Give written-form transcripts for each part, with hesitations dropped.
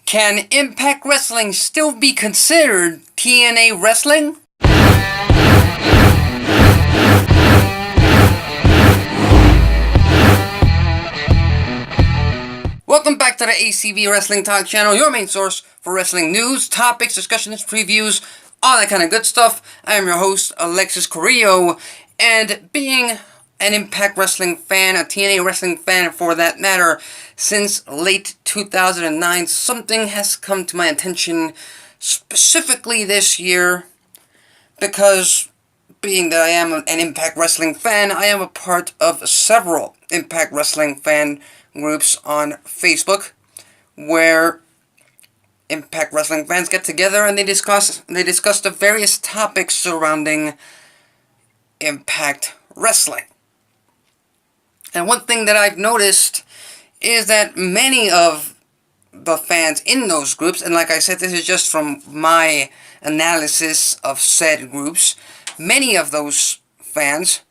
Can Impact Wrestling still be considered TNA Wrestling? Welcome back to the ACB Wrestling Talk channel, your main source for wrestling news, topics, discussions, previews, all that kind of good stuff. I am your host, Alexis Carrillo, and being an Impact Wrestling fan, a TNA Wrestling fan for that matter, since late 2009, something has come to my attention specifically this year, because being that I am an Impact Wrestling fan, I am a part of several Impact Wrestling fan groups on Facebook, where Impact Wrestling fans get together and they discuss the various topics surrounding Impact Wrestling. And one thing that I've noticed is that many of the fans in those groups, and like I said, this is just from my analysis of said groups, many of those fans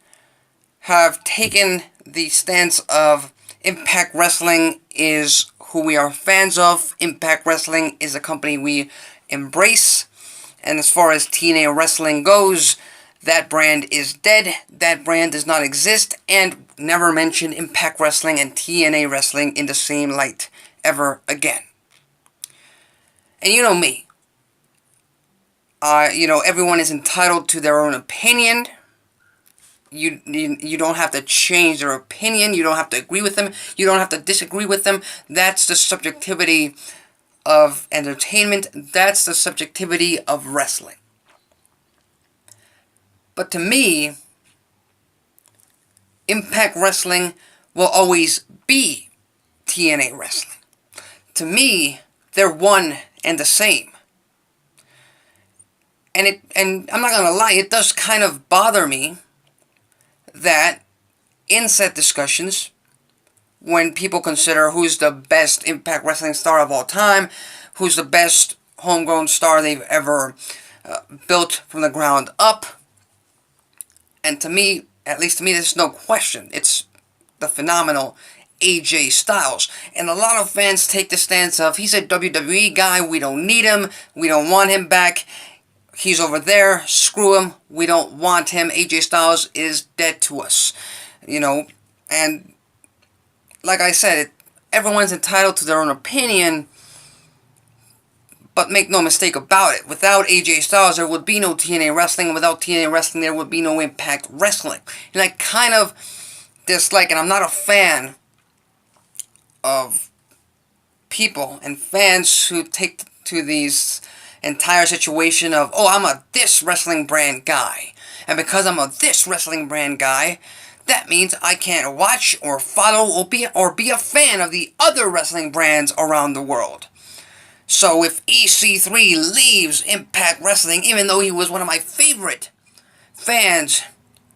have taken the stance of Impact Wrestling is who we are fans of. Impact Wrestling is a company we embrace. And as far as TNA Wrestling goes, that brand is dead. That brand does not exist. And never mention Impact Wrestling and TNA Wrestling in the same light ever again. And you know me. Everyone is entitled to their own opinion. You don't have to change their opinion. You don't have to agree with them. You don't have to disagree with them. That's the subjectivity of entertainment. That's the subjectivity of wrestling. But to me, Impact Wrestling will always be TNA Wrestling. To me, they're one and the same. And I'm not gonna lie, it does kind of bother me that in said discussions, when people consider who's the best Impact Wrestling star of all time, who's the best homegrown star they've ever built from the ground up, and to me, at least to me, there's no question, it's the phenomenal AJ Styles. And a lot of fans take the stance of, he's a WWE guy, we don't need him, we don't want him back, he's over there, screw him, we don't want him, AJ Styles is dead to us. And like I said, everyone's entitled to their own opinion, but make no mistake about it, without AJ Styles there would be no TNA Wrestling, and without TNA Wrestling there would be no Impact Wrestling. And I kind of dislike, and I'm not a fan of people and fans who take to these entire situation of, oh, I'm a this wrestling brand guy, and because I'm a this wrestling brand guy, that means I can't watch or follow or be a fan of the other wrestling brands around the world. So if EC3 leaves Impact Wrestling, even though he was one of my favorite fans,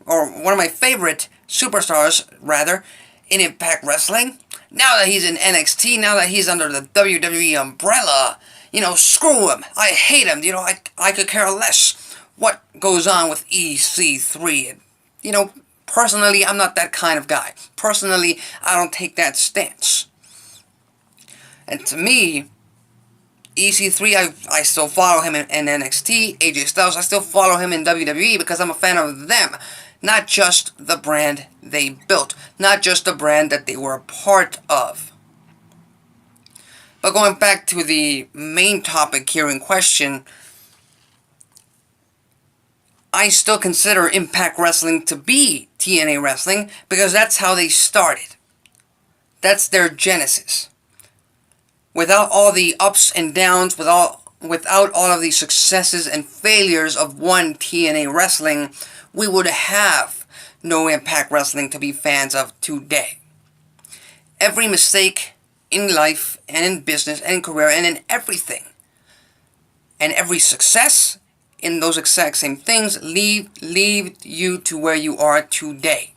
or one of my favorite superstars, rather, in Impact Wrestling, now that he's in NXT, now that he's under the WWE umbrella, screw him. I hate him. I could care less what goes on with EC3. Personally, I'm not that kind of guy. Personally, I don't take that stance. And to me, EC3, I still follow him in NXT. AJ Styles, I still follow him in WWE because I'm a fan of them. Not just the brand they built. Not just the brand that they were a part of. But going back to the main topic here in question, I still consider Impact Wrestling to be TNA Wrestling because that's how they started. That's their genesis. Without all the ups and downs, without all of the successes and failures of one TNA Wrestling, we would have no Impact Wrestling to be fans of today. Every mistake in life and in business and in career and in everything, and every success in those exact same things lead you to where you are today.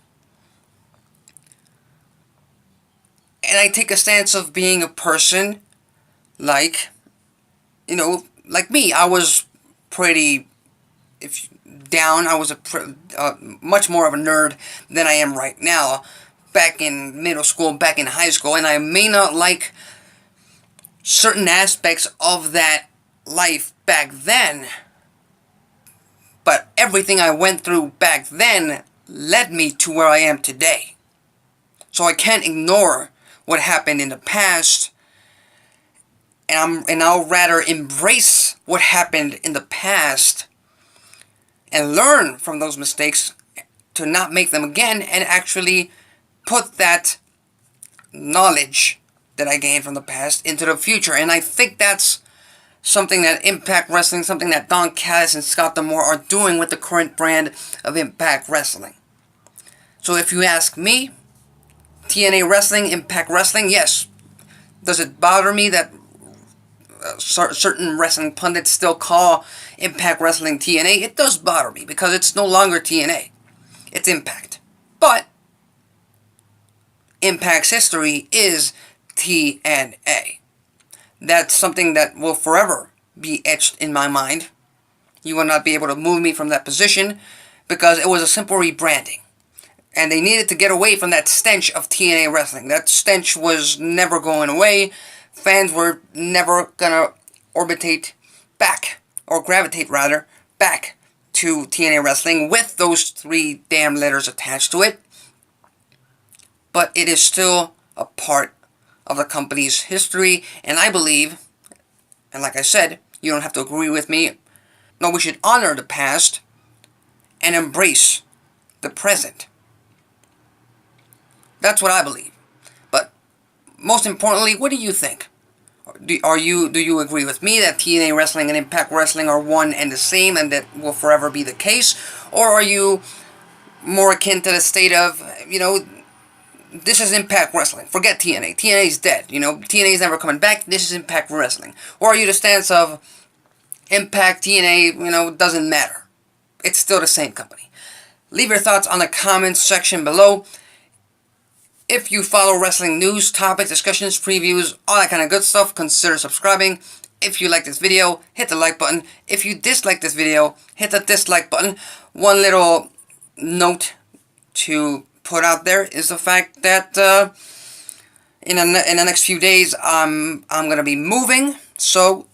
And I take a stance of being a person like me. I was pretty down. I was much more of a nerd than I am right now. Back in middle school, back in high school, and I may not like certain aspects of that life back then. But everything I went through back then led me to where I am today. So I can't ignore what happened in the past, and I'll rather embrace what happened in the past and learn from those mistakes to not make them again, and actually put that knowledge that I gained from the past into the future. And I think that's something that Impact Wrestling, something that Don Callis and Scott D'Amore are doing with the current brand of Impact Wrestling. So if you ask me, TNA Wrestling, Impact Wrestling, yes. Does it bother me that certain wrestling pundits still call Impact Wrestling TNA? It does bother me, because it's no longer TNA. It's Impact. But Impact's history is TNA. That's something that will forever be etched in my mind. You will not be able to move me from that position, because it was a simple rebranding. And they needed to get away from that stench of TNA Wrestling. That stench was never going away. Fans were never gonna orbitate back, or gravitate rather, back to TNA Wrestling with those 3 damn letters attached to it. But it is still a part of the company's history, and I believe, and like I said, you don't have to agree with me, no, we should honor the past and embrace the present. That's what I believe. But most importantly, what do you think? Do you agree with me that TNA Wrestling and Impact Wrestling are one and the same, and that will forever be the case? Or are you more akin to the state of, this is Impact Wrestling. Forget TNA. TNA is dead. TNA is never coming back. This is Impact Wrestling. Or are you the stance of Impact, TNA, doesn't matter. It's still the same company. Leave your thoughts on the comments section below. If you follow wrestling news, topics, discussions, previews, all that kind of good stuff, consider subscribing. If you like this video, hit the like button. If you dislike this video, hit the dislike button. One little note to put out there is the fact that in the next few days I'm gonna be moving. So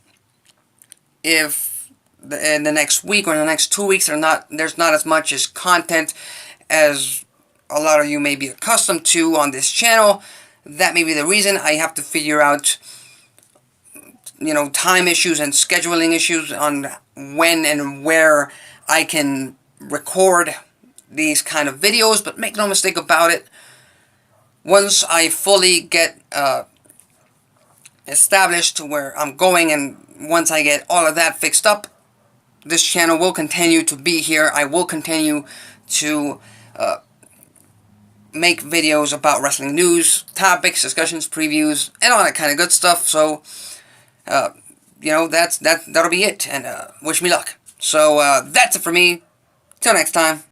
if in the next week or in the next 2 weeks there's not as much as content as a lot of you may be accustomed to on this channel, that may be the reason. I have to figure out time issues and scheduling issues on when and where I can record these kind of videos. But make no mistake about it, once I fully get established to where I'm going, and once I get all of that fixed up, this channel will continue to be here. I will continue to make videos about wrestling news, topics, discussions, previews, and all that kind of good stuff. So that'll be it, and wish me luck. So that's it for me. Till next time.